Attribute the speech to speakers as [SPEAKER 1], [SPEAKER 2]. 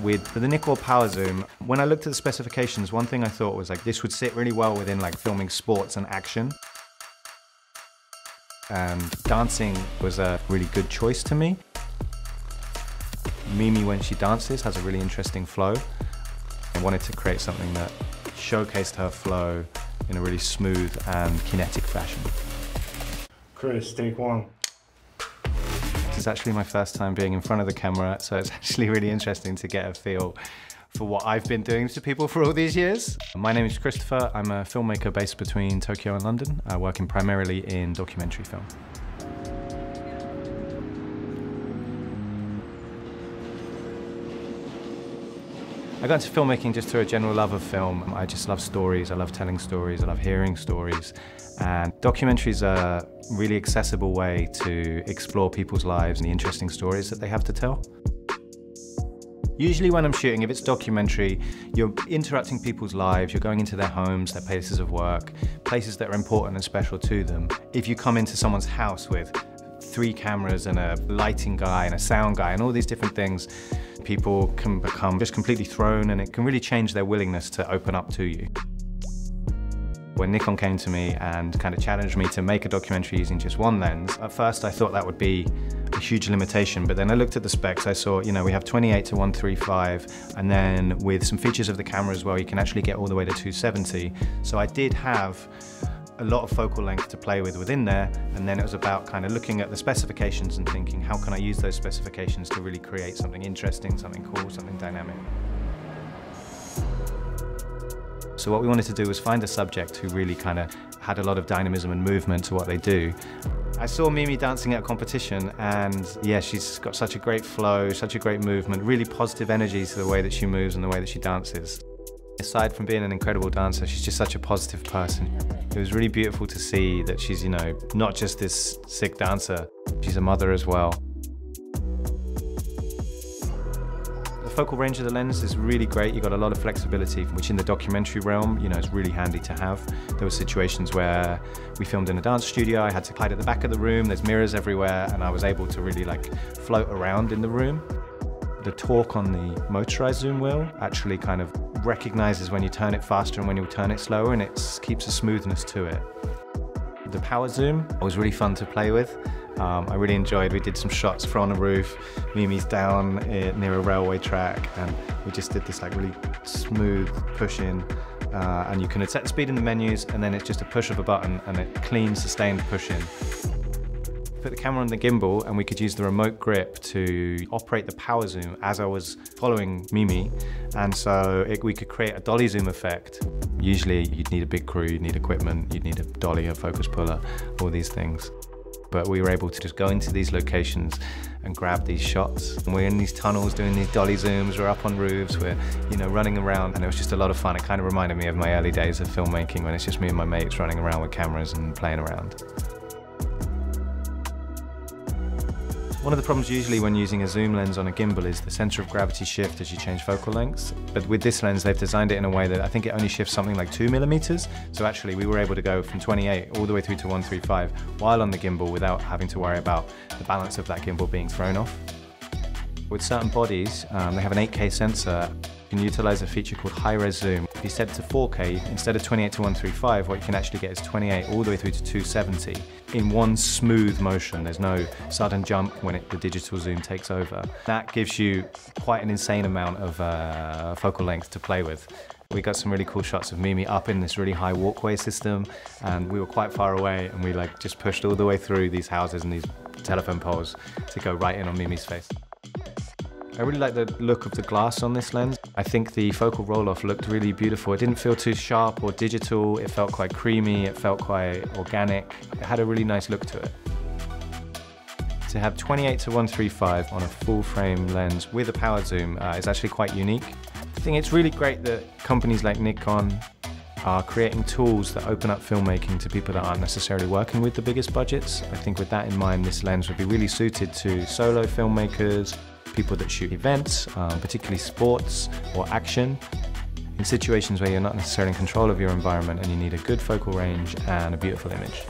[SPEAKER 1] with the Nikko power zoom, when I looked at the specifications, one thing I thought was like this would sit really well within like filming sports and action. And dancing was a really good choice to me. Mimi, when she dances, has a really interesting flow. I wanted to create something that showcased her flow in a really smooth and kinetic fashion.
[SPEAKER 2] Chris, take one.
[SPEAKER 1] This is actually my first time being in front of the camera, so it's actually really interesting to get a feel for what I've been doing to people for all these years. My name is Christopher. I'm a filmmaker based between Tokyo and London, working primarily in documentary film. I got into filmmaking just through a general love of film. I just love stories, I love telling stories, I love hearing stories. And documentaries are a really accessible way to explore people's lives and the interesting stories that they have to tell. Usually when I'm shooting, if it's documentary, you're interrupting people's lives, you're going into their homes, their places of work, places that are important and special to them. If you come into someone's house with 3 cameras and a lighting guy and a sound guy and all these different things, people can become just completely thrown, and it can really change their willingness to open up to you. When Nikon came to me and kind of challenged me to make a documentary using just one lens, at first I thought that would be a huge limitation, but then I looked at the specs, I saw, you know, we have 28 to 135, and then with some features of the camera as well, you can actually get all the way to 270. So I did have a lot of focal length to play with within there, and then it was about kind of looking at the specifications and thinking, how can I use those specifications to really create something interesting, something cool, something dynamic. So what we wanted to do was find a subject who really kind of had a lot of dynamism and movement to what they do. I saw Mimi dancing at a competition, and yeah, she's got such a great flow, such a great movement, really positive energy to the way that she moves and the way that she dances. Aside from being an incredible dancer, she's just such a positive person. It was really beautiful to see that she's, you know, not just this sick dancer, she's a mother as well. The focal range of the lens is really great. You've got a lot of flexibility, which in the documentary realm, you know, is really handy to have. There were situations where we filmed in a dance studio, I had to hide at the back of the room, there's mirrors everywhere, and I was able to really like float around in the room. The torque on the motorized zoom wheel actually kind of recognizes when you turn it faster and when you turn it slower, and it keeps a smoothness to it. The power zoom was really fun to play with. I really enjoyed, we did some shots from on a roof, Mimi's down near a railway track, and we just did this like really smooth push-in, and you can set the speed in the menus, and then it's just a push of a button and it clean, sustained push-in. Put the camera on the gimbal and we could use the remote grip to operate the power zoom as I was following Mimi, and so we could create a dolly zoom effect. Usually you'd need a big crew, you'd need equipment, you'd need a dolly, a focus puller, all these things. But we were able to just go into these locations and grab these shots. And we're in these tunnels doing these dolly zooms, we're up on roofs, we're, you know, running around, and it was just a lot of fun. It kind of reminded me of my early days of filmmaking when it's just me and my mates running around with cameras and playing around. One of the problems usually when using a zoom lens on a gimbal is the center of gravity shift as you change focal lengths. But with this lens, they've designed it in a way that I think it only shifts something like 2 millimeters. So actually we were able to go from 28 all the way through to 135 while on the gimbal without having to worry about the balance of that gimbal being thrown off. With certain bodies, they have an 8K sensor. You can utilize a feature called high-res zoom. If you set it to 4K, instead of 28 to 135, what you can actually get is 28 all the way through to 270 in one smooth motion. There's no sudden jump when the digital zoom takes over. That gives you quite an insane amount of focal length to play with. We got some really cool shots of Mimi up in this really high walkway system, and we were quite far away, and we like just pushed all the way through these houses and these telephone poles to go right in on Mimi's face. I really like the look of the glass on this lens. I think the focal roll-off looked really beautiful. It didn't feel too sharp or digital. It felt quite creamy. It felt quite organic. It had a really nice look to it. To have 28 to 135 on a full-frame lens with a power zoom is actually quite unique. I think it's really great that companies like Nikon are creating tools that open up filmmaking to people that aren't necessarily working with the biggest budgets. I think with that in mind, this lens would be really suited to solo filmmakers, people that shoot events, particularly sports or action, in situations where you're not necessarily in control of your environment and you need a good focal range and a beautiful image.